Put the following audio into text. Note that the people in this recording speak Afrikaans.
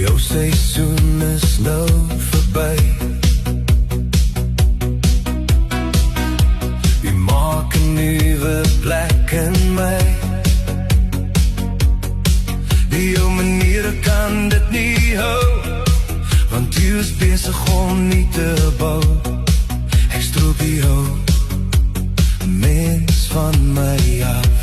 Jou seisoen is nou verby. Wie maak 'n nuwe plek in my? Die jou maniere kan dit nie hou, want jy is besig om nie te bou. Ek stroop jou, mens van my af.